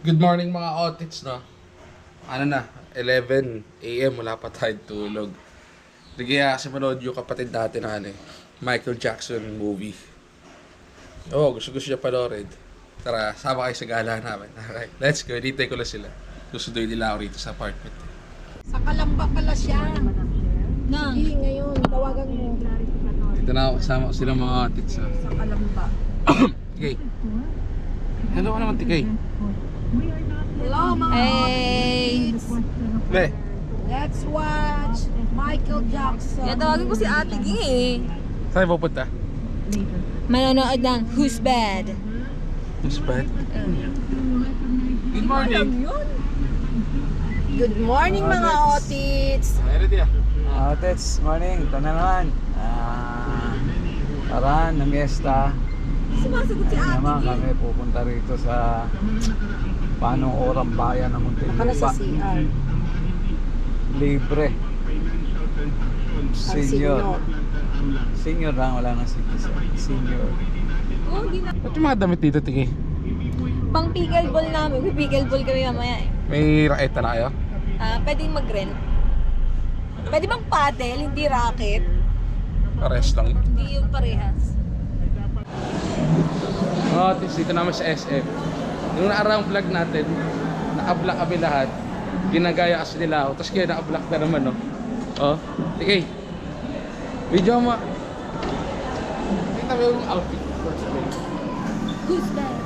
Good morning mga otits, no? Ano na, 11 AM, wala pa tayong tulog. Nagyaya kasi manood yung kapatid natin na ano, Michael Jackson movie. Oo, gusto siya panoorin. Tara, sama kayo sa gala namin. Alright, let's go. Hinintay ko lang sila. Susunduin nila ako rito sa apartment. Sa Kalamba pala siya. Sige, ngayon, tawagan mo. Ito na ako, kasama ko silang mga otits. Sa Kalamba. Tikay. Hello ka naman, Tikay. Hello mga Hey! Be, Let's watch Michael Jackson. Kaya tawagin ko si Ate Ging eh. saan pupunta? Manonood ng Who's Bad? Who's bad? Good morning. Good morning mga otits. Ready ah? Tets, morning. Ito na naman. Paraan, namiesta. Sumasagot si Ayun Ate naman Ging. kami pupunta rito sa Panong Orang Bayan ng Baka na sa Muntinlupa. CR. Libre. Ang Senior. Senior lang, wala nang citizen. Senior. Oh, Ba't yung mga damit dito, Tikay? Pang pickleball namin. May pickleball kami mamaya eh. May raketa na kayo? Pwedeng mag-rent. Pwede bang paddle, hindi racket? Pares lang. Hindi yung parehas. Mga otis, dito naman sa SM. Yung naaraang vlog natin, naka-block kami lahat. Ginagaya kasi nila ako. Tapos kaya naka-block na naman, no? Oh, Tikay. Video mo. Kita mo yung outfit. Who's Bad?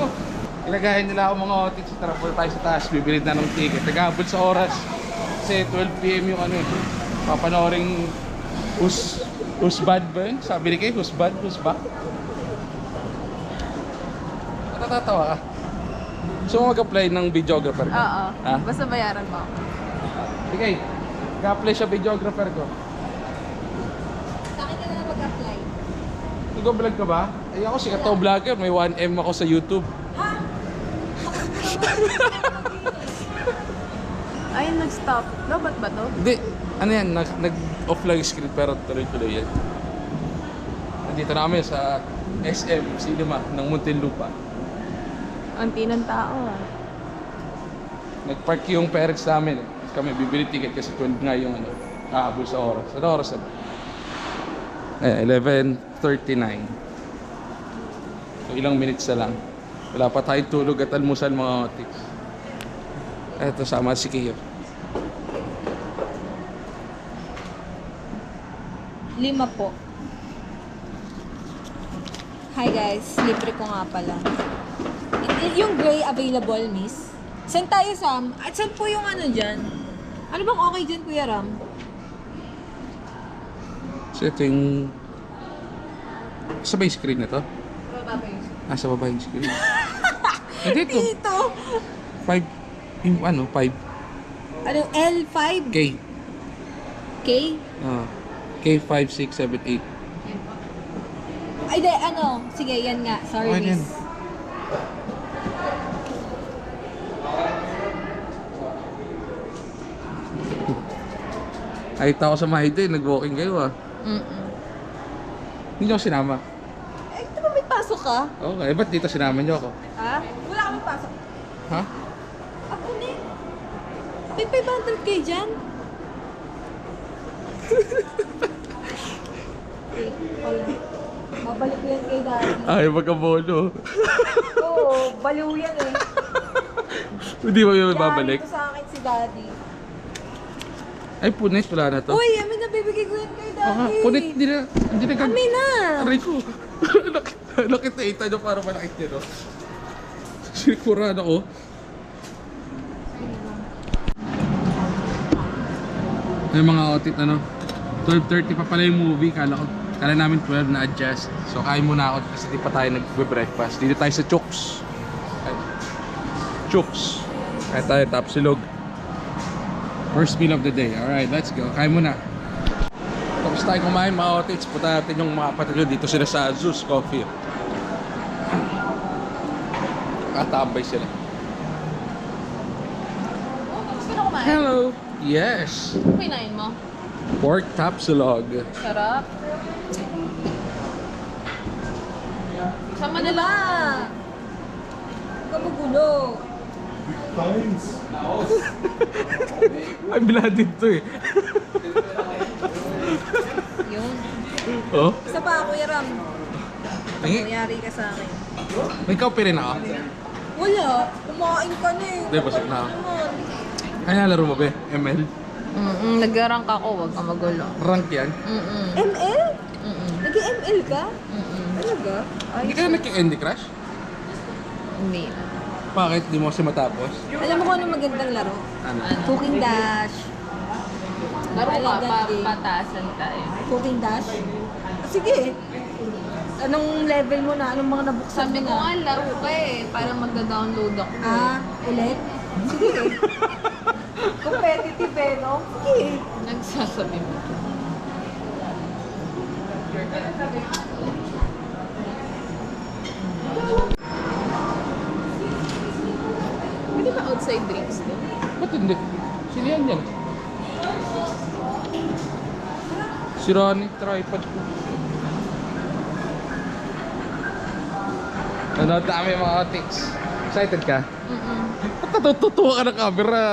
Oh. Ilagayan nila ako mga otits. Tara po tayo sa taas. Bibili na ng ticket. Nag-abot sa oras. Kasi 12 PM yung ano eh. Papanooring Who's Bad ba yun? Sabi ni Kay, Who's Bad? Who's Back? Natatawa ka? Gusto mo mag-apply ng videographer ko? Oo. Ha? Basta bayaran mo. Sige, mag-apply siya videographer ko. Sa akin ka na mag-apply. Nag-vlog ka ba? Ay ako sikat to vlogger, may 1M ako sa YouTube. Ay, nag-stop. Robot ba to? Hindi, ano yan, nag-off lang yung screen pero tuloy-tuloy yan. Nandito na kami sa SM Cinema ng Muntinlupa. Anti ng tao ah. Nag-park yung parents namin. Kami bibili ticket kasi 12 nga yung ano, kahabol sa oras. Ano oras na ba? 11:39. So ilang minutes na lang. Wala pa tayong tulog at almusal mga otiks. Eto sama si Kiyo. 5 po. Hi guys, libre ko nga pala. Yung gray available, miss? Saan tayo, Sam? At saan po yung ano dyan? Ano bang okay dyan, Kuya Ram? So ito yung... Sa ba yung screen na to? Sa baba yung screen. Dito. Dito! 5. Yung ano, 5. Ano, L5? K. K? K5, 6, 7, 8. Ay, de, ano? Sige, yan nga. Sorry, Okay, yan. miss. Nakita ko sa Mahide, nag-walking kayo ah. Hindi nyo ako sinama. Eh, di ba may pasok ka? Okay, ba't dito sinama nyo ako? Ha? Wala kami pasok. Ha? Ako din. May 500 kayo dyan? Okay, wala. Babalik ko yan kay daddy. Ay, magkabono. Oo, baliw yan eh. Hindi mo yung babalik. Yari ko sa akin si daddy. Ay, punit, wala na to. Uy, amin nabibigay ko yan kay daddy. Aha, punit, hindi na. Amin na. Aray ko. Lakit na ita nyo para malakit nyo, no? Sinikuran ako. Ay, mga otit, ano? 12:30 pa pala yung movie. Kala namin 12 na adjust. So, kain muna ako kasi di pa tayo nagbe-breakfast. Dito tayo sa Chooks. Chooks. Kaya tayo, tapsilog. First meal of the day. Alright, let's go. Kain muna. Tapos tayo kumain mga otits. Punta natin yung mga kapatid ko. Dito sila sa Zeus Coffee. Katambay sila. Oh, gusto na kumain. Hello! Yes! Pinain mo. Pork tapsilog. Sarap. Sama nila. Huwag ka magulo. Ay, blooded to eh. Yun. Oh? Isa pa, Kuya Ram. Tingi. Nangyari ka sa akin. May copy rin ako. Wala. Kumain ka na eh. Hindi, busog na ako. Come on. Kaya laro mo ba? ML? Nag-rank ako. Huwag ka magulo. Rank yan? ML? Nag-ML ka? Talaga? Hindi ka na nagki-Candy Crush? Hindi. Bakit? Di mo kasi matapos? Alam mo kung ano magandang laro? Ano? Cooking Dash. Laro ka, Elegant eh. pataasan tayo. Cooking Dash? Sige. Anong level mo na? Anong mga nabuksan Sabi mo ko na? nga, laro ka eh. Para magda-download ako. Ulit? Sige. Competitive eh, no? Sige. Nagsasabi mo. Pwede ba outside drinks din? Ba't hindi? Sino yan? Si Ronnie, tripod ko. Ano, dami mga otics. Excited ka? Ba't natutuwa ka ng camera?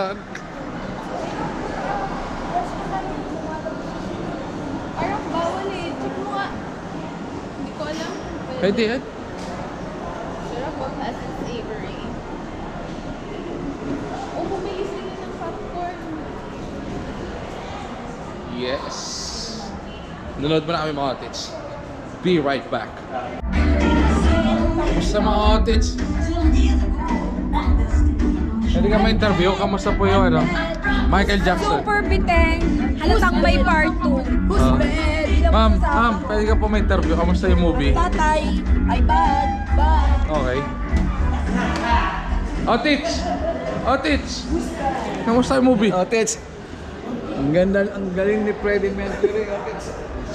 Parang bawal eh. Check mo nga. Hindi ko alam. Pwede yan. Sarap of Essence Avery. Oh, bumili sila ng popcorn. Yes. Nanood mo na kami mga otics. Be right back. Kamusta mga otics? Pwede ka ma-interview? Kamusta po yung ano? Michael Jackson. Super biteng. Halatang may part 2. Who's Ah. bad? Bilang Ma'am, mo sa ma'am, pwede ka po ma-interview. Kamusta yung movie? tatay. Ay bad. Bad. Okay. Otits! Otits! Kamusta yung movie? Otits. Ang ganda, ang galing ni Freddie Mercury. Otits.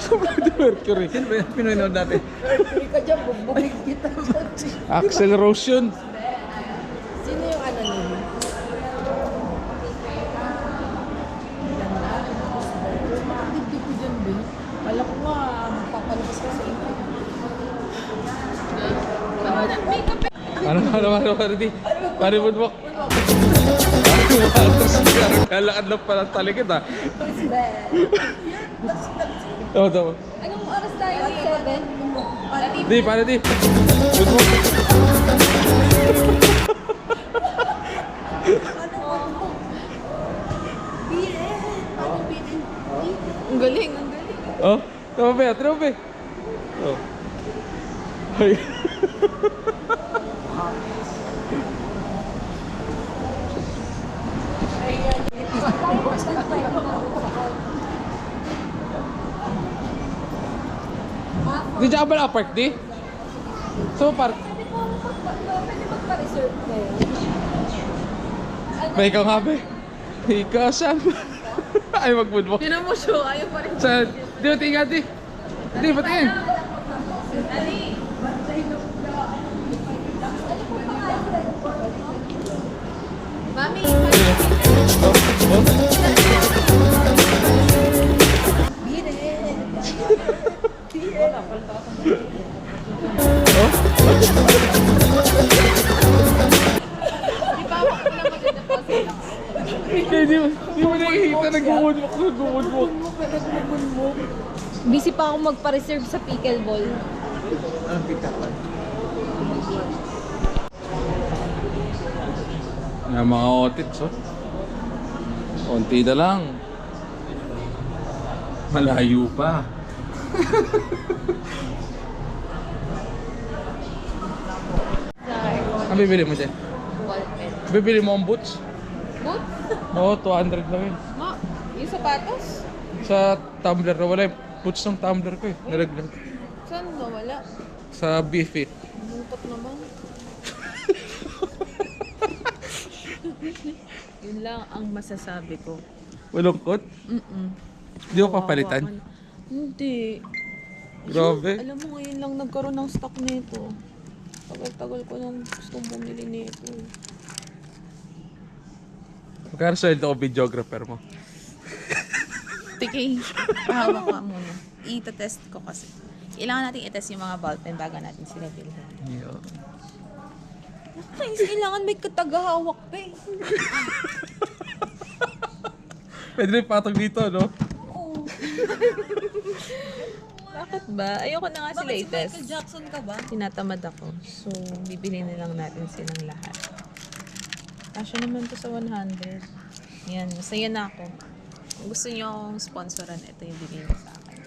Freddie Mercury. Sino ba yung pinanood natin? Hindi ka dyan, bubugig kita. Acceleration. Sino yung ano niyo? Hindi ko dyan, Ben. Kala ko nga, magpapalabas ka sa inyo. Ano, di? Paribod mo. Kalakad lang pala talikid ah. Who's bad? Oo, tama. Anong oras tayo? 7? Di, para di. Good mo. Ang galing, ang galing. Oh, tama ba yan? Tama ba yan? Oh. Ay. Di dyan ka ba na-park di? So, park. Pwede magpa-reserve kayo. Ba, ikaw nga ba? Ikaw, Sam. Ay, mag-mood mo. Tinan mo siya, ayaw pa rin. Sa, di ba tingin di? Di ba tingin? Dali. Mami, di ba ako na mag-deposit ako? Di mo nakikita, nag-moonwalk. Busy pa ako magpa-reserve sa pickleball. Anong pitapan? Nga mga otits, oh. Konti na lang. Malayo pa. Ang bibili mo dyan? Ballpen. Bibili mo ang boots? Boot? Oo, 200 lang yun. Ma, yung sapatos? Sa tumbler na wala yung boots ng tumbler ko eh. Nalaglag. Saan nawala? Sa BFIT. Bungkot naman. Yun lang ang masasabi ko. Malungkot? Di ko papalitan. Hindi. Grabe. Alam mo, ngayon lang nagkaroon ng stock nito. Tagal-tagal ko nang gustong bumili nito. Magkano sweldo ko videographer mo? Tiki, hawak ka muna. Ita-test ko kasi. Kailangan natin i-test yung mga ballpen bago natin sila bilhin. Kailangan may katagahawak pa eh. Pwede rin patog dito, no? Oo. Bakit ba? Ayoko na nga si Bakit si latest. Michael Jackson ka ba? Tinatamad ako. So, bibili na lang natin silang lahat. Kasya naman to sa 100. Yan, masaya na ako. Kung gusto nyo akong sponsoran, ito yung bibili sa akin.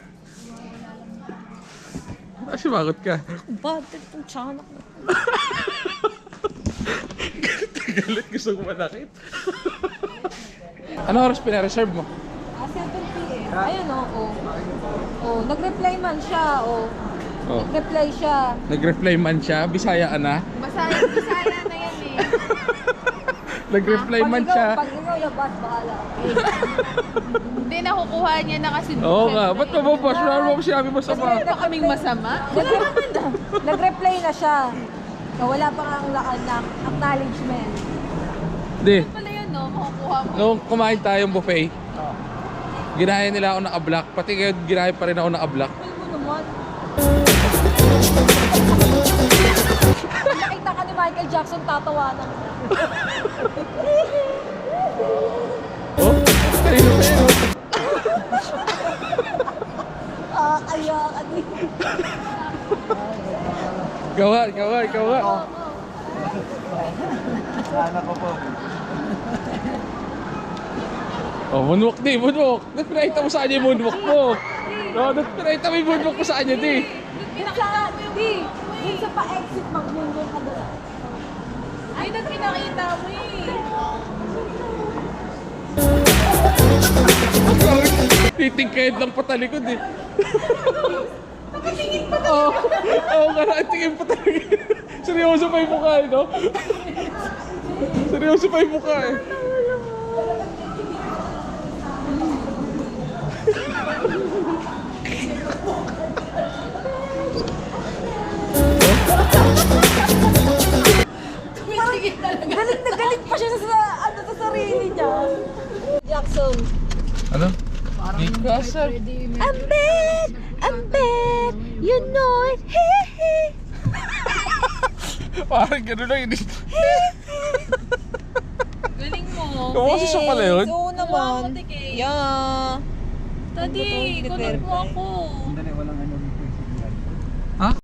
Simangot ka. Bakit itong tiyanak na? Galit, gusto ko manakit. Ano oras pinareserve mo? 7 p.m. Ayun o. Oh, nag-reply man siya. Oh. Oh. Nag-reply siya. Nag-reply man siya, Bisaya ka na. Bisaya na yan eh. Nag-reply man siya. Pag ikaw labas, bahala. Hindi, nakukuha niya na kasi. Oo nga, ba't ka ba boss? Wala mo sinabi mo sa mga. Ba kaming masama? Nag-reply na siya. Na wala pa nga ang acknowledgement. Hindi, Pala yun, no? Makukuha mo. nung kumain tayong buffet, ginaya nila ako naka-block. Pati ngayon, ginaya pa rin ako naka-block. Ano naman? Kung nakita ka ni Michael Jackson, tatawanan ka. Oh, kanino pa yun? Ayakan eh. Gawa, gawa, gawa. Sana ko po. Oh, moonwalk di, moonwalk. Ba't pinakita mo sa kanya yung moonwalk mo? Oh, ba't pinakita mo yung moonwalk mo sa kanya, di? Dun sa pa-exit, mag-moonwalk ka doon. Ay, pinakita mo eh. Titingkayad lang patalikod eh. Nakatingin pa talaga. Oo, nakatingin pa talaga. Seryoso pa yung mukha eh, no? Seryoso pa yung mukha eh. Galit na galit pa siya sa sarili niya. Jackson. Ano? Because of... I'm bad, you know it. Parang gano'n lang yun. Galing mo. Kamuha siya pala yun? Oo naman. Yeah. Daddy, Ano ba to? kunot mo ako. Hindi, walang ano.